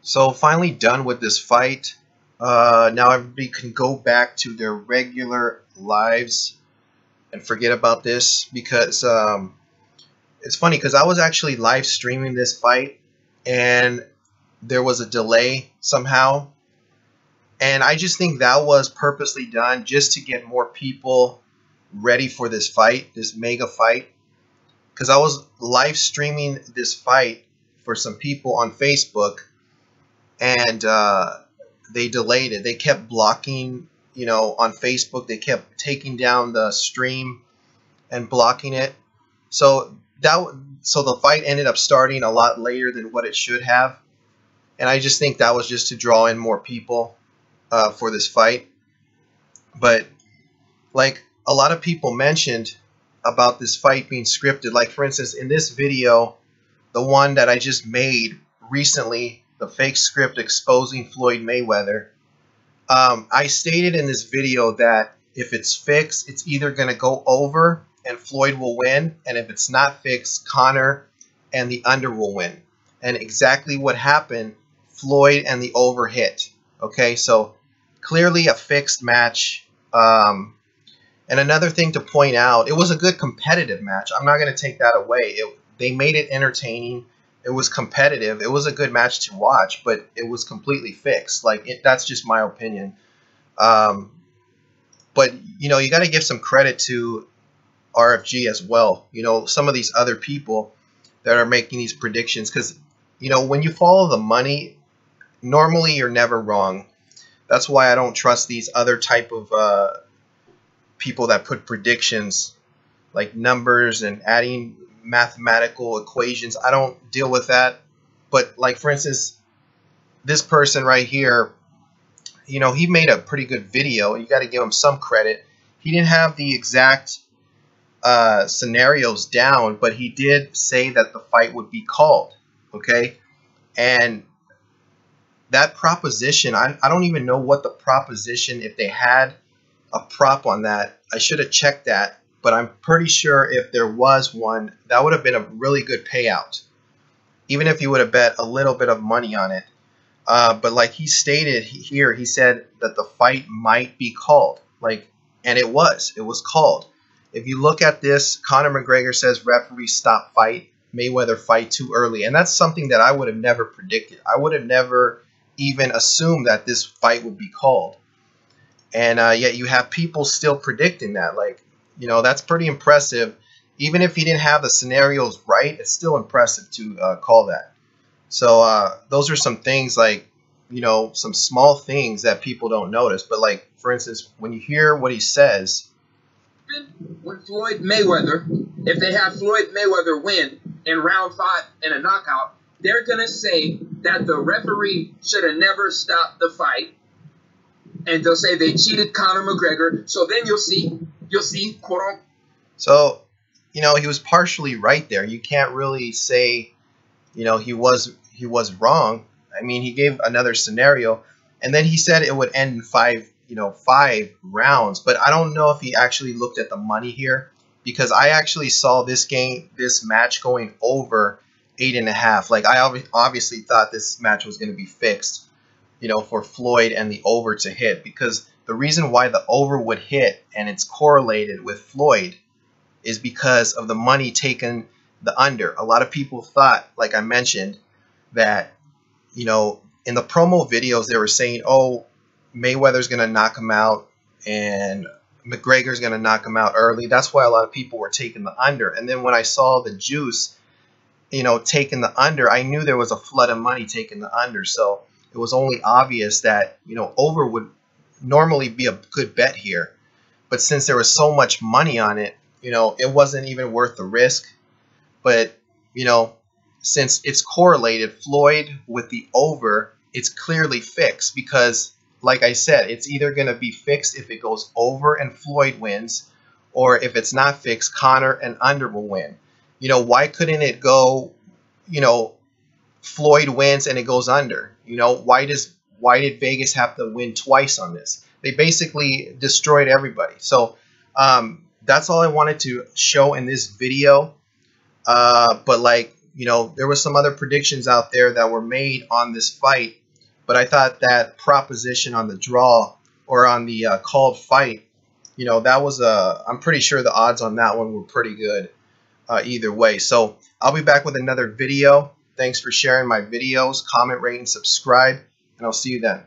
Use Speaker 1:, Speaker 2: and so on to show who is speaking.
Speaker 1: So finally done with this fight. Now everybody can go back to their regular lives and forget about this because it's funny because I was actually live streaming this fight and there was a delay somehow. And I just think that was purposely done just to get more people ready for this fight, this mega fight. Because I was live streaming this fight for some people on Facebook and they delayed it. They kept blocking, on Facebook. They kept taking down the stream and blocking it. So the fight ended up starting a lot later than what it should have. And I just think that was just to draw in more people for this fight. But like a lot of people mentioned about this fight being scripted. Like for instance, in this video, the one that I just made recently, the fake script exposing Floyd Mayweather, I stated in this video that if it's fixed, it's either going to go over and Floyd will win, and if it's not fixed, Conor and the under will win. And exactly what happened, Floyd and the over hit. Okay, so clearly a fixed match. And another thing to point out, it was a good competitive match. I'm not going to take that away. They made it entertaining. It was competitive. It was a good match to watch, but it was completely fixed. That's just my opinion. But, you got to give some credit to RFG as well. Some of these other people that are making these predictions. Because, when you follow the money, normally you're never wrong. That's why I don't trust these other type of people that put predictions like numbers and adding mathematical equations. I don't deal with that. But like for instance, this person right here, he made a pretty good video. You got to give him some credit. He didn't have the exact scenarios down, but he did say that the fight would be called. Okay, and that proposition, I don't even know what the proposition, if they had a prop on that. I should have checked that. But I'm pretty sure if there was one, that would have been a really good payout, even if you would have bet a little bit of money on it. But like he stated here, he said that the fight might be called. And it was called. If you look at this, Conor McGregor says referee stop fight, Mayweather fight too early. And that's something that I would have never predicted. I would have never even assumed that this fight would be called. And yet you have people still predicting that. That's pretty impressive. Even if he didn't have the scenarios right, it's still impressive to call that. So those are some things some small things that people don't notice. But for instance, when you hear what he says.
Speaker 2: With Floyd Mayweather, if they have Floyd Mayweather win in round 5 in a knockout, they're going to say that the referee should have never stopped the fight. And they'll say they cheated Conor McGregor. So then you'll see, quote.
Speaker 1: So, he was partially right there. You can't really say, he was wrong. I mean, he gave another scenario, and then he said it would end in 5 rounds. But I don't know if he actually looked at the money here, because I actually saw this match going over 8.5. I obviously thought this match was going to be fixed, for Floyd and the over to hit, because the reason why the over would hit and it's correlated with Floyd is because of the money taken the under. A lot of people thought, like I mentioned, that, in the promo videos, they were saying, oh, Mayweather's going to knock him out and McGregor's going to knock him out early. That's why a lot of people were taking the under. And then when I saw the juice, taking the under, I knew there was a flood of money taking the under. So it was only obvious that, over would normally be a good bet here. But since there was so much money on it, it wasn't even worth the risk. But, since it's correlated, Floyd with the over, it's clearly fixed because, like I said, it's either going to be fixed if it goes over and Floyd wins, or if it's not fixed, Conor and under will win. Why couldn't it go, Floyd wins and it goes under? Why did Vegas have to win twice on this? They basically destroyed everybody. So that's all I wanted to show in this video. But You know, there was some other predictions out there that were made on this fight, but I thought that proposition on the draw or on the called fight, you know, that was I'm pretty sure the odds on that one were pretty good either way. So I'll be back with another video. Thanks for sharing my videos. Comment, rate, and subscribe, and I'll see you then.